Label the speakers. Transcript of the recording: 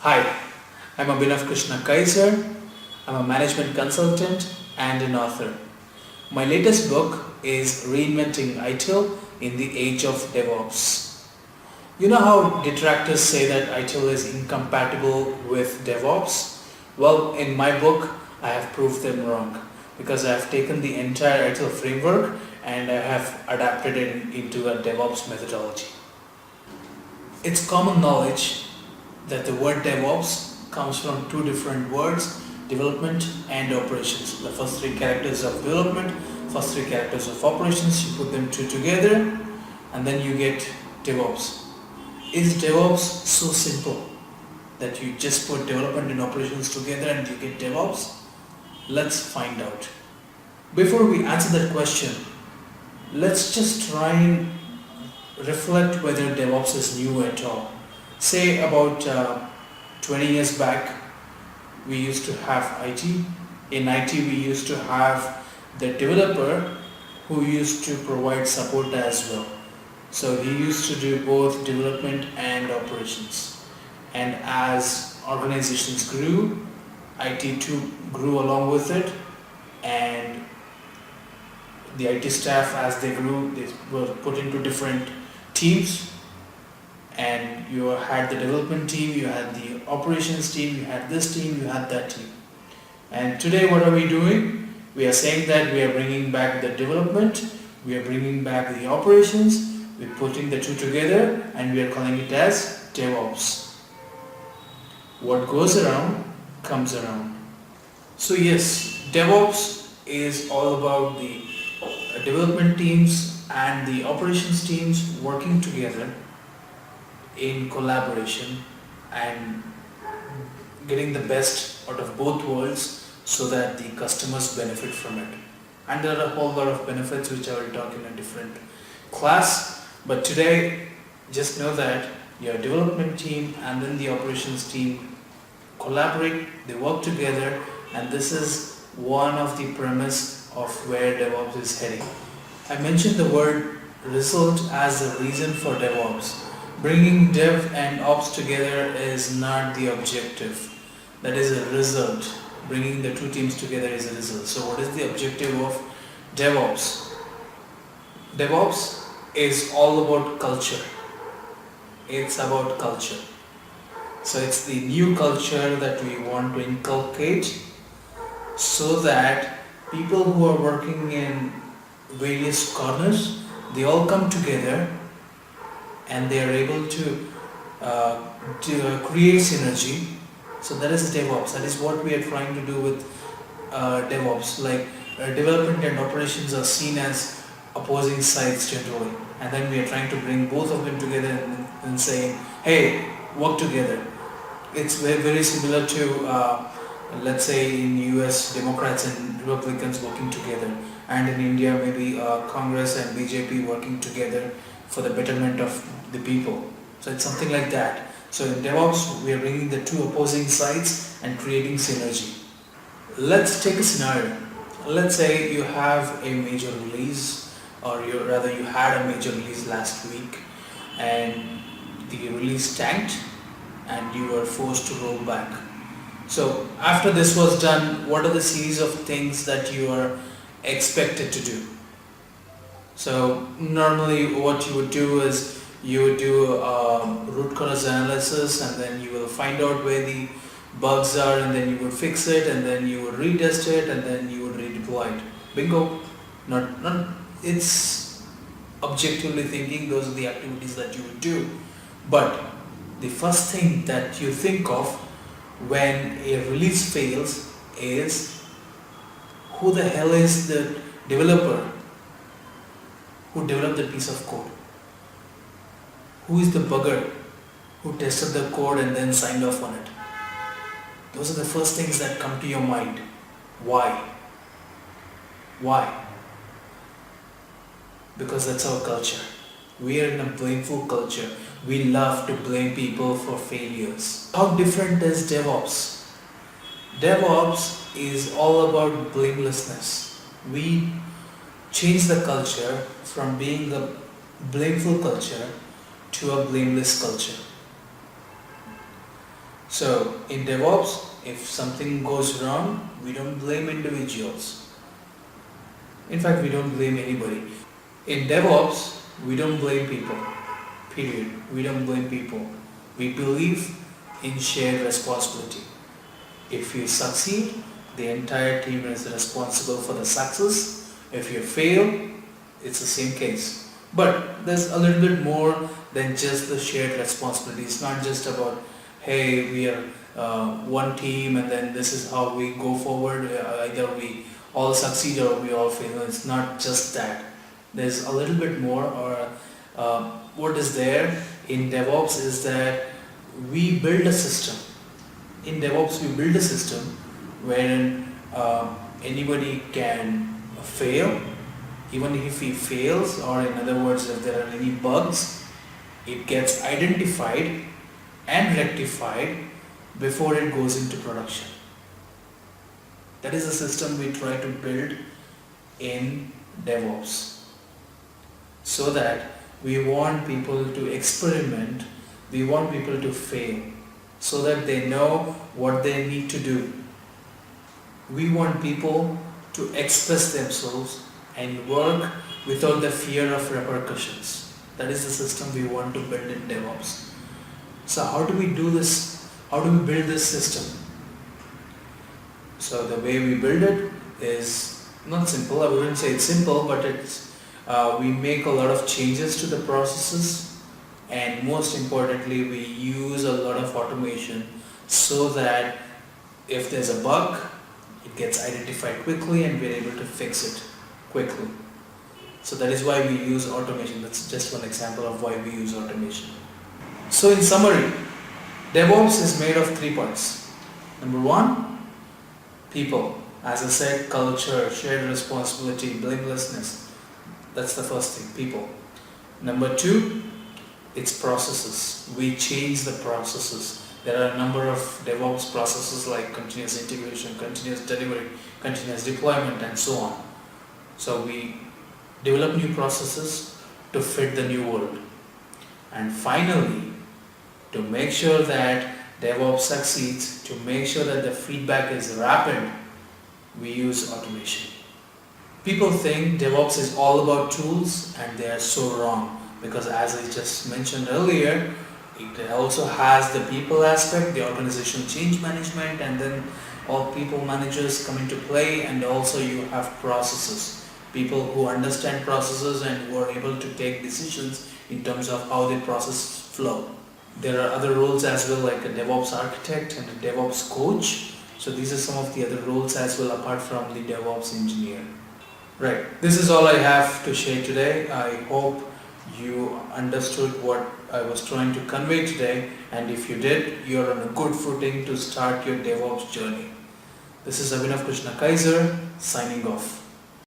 Speaker 1: Hi, I'm Abhinav Krishna Kaiser. I'm a management consultant and an author. My latest book is Reinventing ITIL in the Age of DevOps. You know how detractors say that ITIL is incompatible with DevOps? Well, in my book, I have proved them wrong because I have taken the entire ITIL framework and I have adapted it into a DevOps methodology. It's common knowledge that the word DevOps comes from two different words, development and operations. The first three characters of development, first three characters of operations, you put them two together and then you get DevOps. Is DevOps so simple that you just put development and operations together and you get DevOps? Let's find out. Before we answer that question, let's just try and reflect whether DevOps is new at all. Say about 20 years back, we used to have IT. In IT, we used to have the developer who used to provide support as well. So he used to do both development and operations. And as organizations grew, IT too grew along with it, and the IT staff, as they grew, they were put into different teams, and you had the development team, you had the operations team, you had this team, you had that team. And today what are we doing? We are saying that we are bringing back the development, we are bringing back the operations, we're putting the two together and we are calling it as DevOps. What goes around comes around. So yes, DevOps is all about the development teams and the operations teams working together in collaboration and getting the best out of both worlds so that the customers benefit from it. And there are a whole lot of benefits which I will talk in a different class, but today just know that your development team and then the operations team collaborate, they work together, and this is one of the premise of where DevOps is heading. I mentioned the word result as the reason for DevOps. Bringing dev and ops together is not the objective. That is a result. Bringing the two teams together is a result. So what is the objective of DevOps? DevOps is all about culture. It's about culture. So it's the new culture that we want to inculcate so that people who are working in various corners, they all come together and they are able to create synergy. So that is DevOps. That is what we are trying to do with DevOps. Like development and operations are seen as opposing sides generally, and then we are trying to bring both of them together and saying, hey, work together. It's very similar to let's say in US, Democrats and Republicans working together, and in India maybe Congress and BJP working together for the betterment of the people. So it's something like that. So in DevOps, we are bringing the two opposing sides and creating synergy. Let's take a scenario. Let's say you have a major release, or you had a major release last week, and the release tanked and you were forced to roll back. So after this was done, what are the series of things that you are expected to do? So normally what you would do is you would do root cause analysis, and then you will find out where the bugs are, and then you would fix it, and then you would retest it, and then you would redeploy it. Bingo. Not it's objectively thinking, those are the activities that you would do. But the first thing that you think of when a release fails is, who the hell is the developer who developed the piece of code? Who is the bugger who tested the code and then signed off on it? Those are the first things that come to your mind. Why? Why? Because that's our culture. We are in a blameful culture. We love to blame people for failures. How different is DevOps? DevOps is all about blamelessness. We change the culture from being a blameful culture to a blameless culture. So in DevOps, if something goes wrong, we don't blame individuals. In fact, we don't blame anybody. In DevOps, we don't blame people. Period. We don't blame people. We believe in shared responsibility. If you succeed, the entire team is responsible for the success. If you fail, it's the same case. But there's a little bit more than just the shared responsibility. It's not just about, hey, we are one team and then this is how we go forward. Either we all succeed or we all fail. It's not just that. There's a little bit more, or what is there in DevOps is that we build a system. In DevOps, we build a system wherein anybody can fail. Even if he fails, or in other words, if there are any bugs, it gets identified and rectified before it goes into production. That is the system we try to build in DevOps. So that we want people to experiment, we want people to fail, so that they know what they need to do. We want people to express themselves and work without the fear of repercussions. That is the system we want to build in DevOps. So how do we do this? How do we build this system? So the way we build it is not simple. I wouldn't say it's simple, but it's we make a lot of changes to the processes, and most importantly, we use a lot of automation so that if there's a bug, it gets identified quickly and we're able to fix it quickly. So that is why we use automation. That's just one example of why we use automation. So in summary, DevOps is made of 3 parts. Number 1, people. As I said, culture, shared responsibility, blamelessness. That's the first thing, people. Number 2, it's processes. We change the processes. There are a number of DevOps processes like continuous integration, continuous delivery, continuous deployment, and so on. So we develop new processes to fit the new world. And finally, to make sure that DevOps succeeds, to make sure that the feedback is rapid, we use automation. People think DevOps is all about tools, and they are so wrong, because as I just mentioned earlier, it also has the people aspect, the organizational change management, and then all people managers come into play, and also you have processes. People who understand processes and who are able to take decisions in terms of how the process flow. There are other roles as well, like a DevOps architect and a DevOps coach. So these are some of the other roles as well apart from the DevOps engineer. Right, this is all I have to share today. I hope you understood what I was trying to convey today, and if you did, you're on a good footing to start your DevOps journey. This is Abhinav Krishna Kaiser signing off.